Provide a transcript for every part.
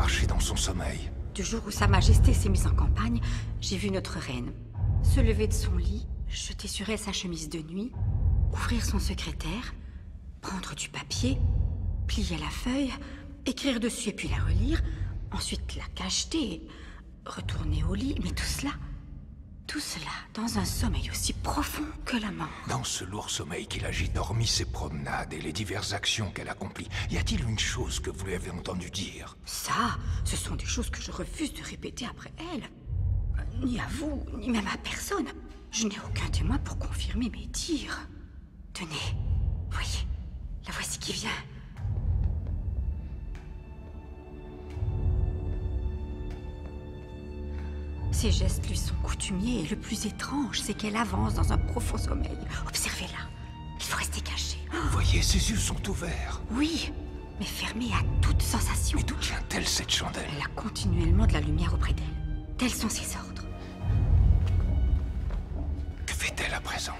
marché dans son sommeil? Du jour où Sa Majesté s'est mise en campagne, j'ai vu notre reine se lever de son lit, jeter sur elle sa chemise de nuit, ouvrir son secrétaire, prendre du papier, plier la feuille, écrire dessus et puis la relire, ensuite la cacheter, retourner au lit, mais tout cela dans un sommeil aussi profond que la mort. Dans ce lourd sommeil qu'il agite, hormis ses promenades et les diverses actions qu'elle accomplit, y a-t-il une chose que vous lui avez entendu dire? Ça, ce sont des choses que je refuse de répéter après elle. Ni à vous, ni même à personne. Je n'ai aucun témoin pour confirmer mes dires. Tenez, voyez, la voici qui vient. Ses gestes lui sont coutumiers et le plus étrange, c'est qu'elle avance dans un profond sommeil. Observez-la. Il faut rester caché. Vous voyez, ses yeux sont ouverts. Oui, mais fermés à toute sensation. Mais d'où tient-elle cette chandelle? Elle a continuellement de la lumière auprès d'elle. Tels sont ses ordres. Que fait-elle à présent?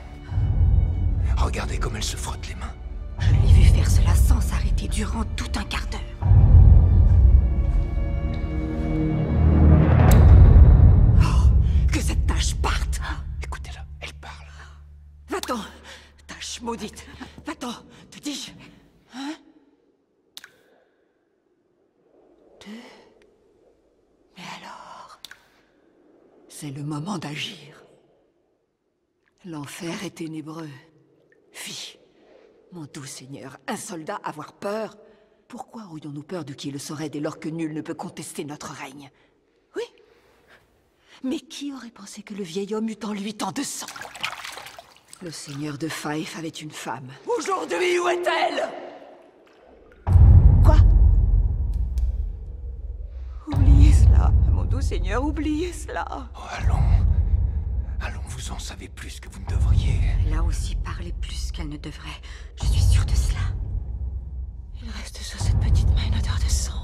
Regardez comme elle se frotte les mains. Je l'ai vue faire cela sans s'arrêter durant tout un quart d'heure. Que cette tâche parte! Écoutez-la, elle parle. Va-t'en! Tâche maudite! Va-t'en, te dis-je! Hein? 2. Mais alors... C'est le moment d'agir. L'enfer est ténébreux. Fille, mon doux seigneur, un soldat avoir peur? Pourquoi aurions-nous peur de qui le saurait dès lors que nul ne peut contester notre règne? Oui. Mais qui aurait pensé que le vieil homme eût en lui tant de sang? Le seigneur de Fife avait une femme. Aujourd'hui, où est-elle? Quoi? Oubliez cela, mon doux seigneur, oubliez cela. Oh, allons. Allons, vous en savez plus que vous ne devriez. Elle a aussi parlé plus qu'elle ne devrait. Je suis sûre de cela. Il reste sur cette petite main une odeur de sang.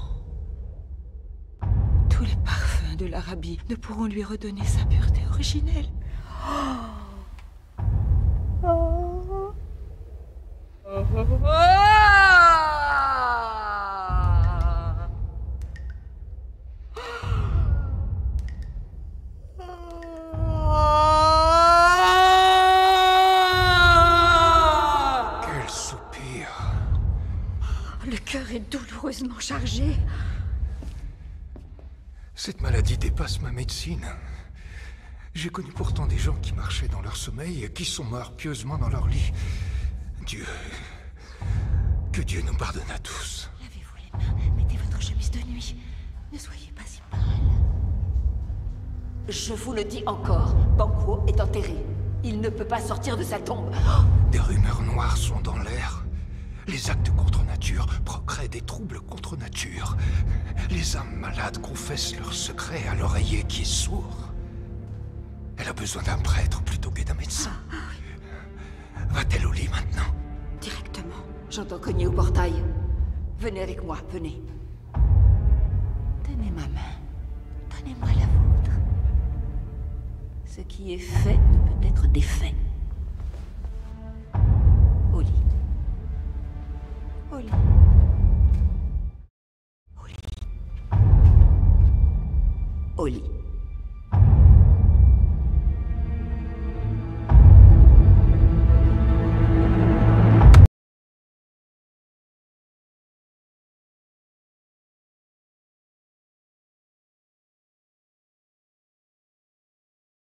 Tous les parfums de l'Arabie ne pourront lui redonner sa pureté originelle. Quel soupir. Le cœur est douloureusement chargé. Cette maladie dépasse ma médecine. J'ai connu pourtant des gens qui marchaient dans leur sommeil et qui sont morts pieusement dans leur lit. Dieu... Que Dieu nous pardonne à tous. Lavez-vous les mains, mettez votre chemise de nuit. Ne soyez pas si pâle. Je vous le dis encore, Banquo est enterré. Il ne peut pas sortir de sa tombe. Des rumeurs noires sont dans l'air. Les actes contre nature procréent des troubles contre nature. Les âmes malades confessent leurs secrets à l'oreiller qui est sourd. Elle a besoin d'un prêtre plutôt que d'un médecin. Va-t-elle au lit maintenant? Directement. J'entends cogner au portail. Venez avec moi, venez. Tenez ma main. Donnez-moi la vôtre. Ce qui est fait ne peut être défait. Au lit. Au lit. Au lit. Au lit.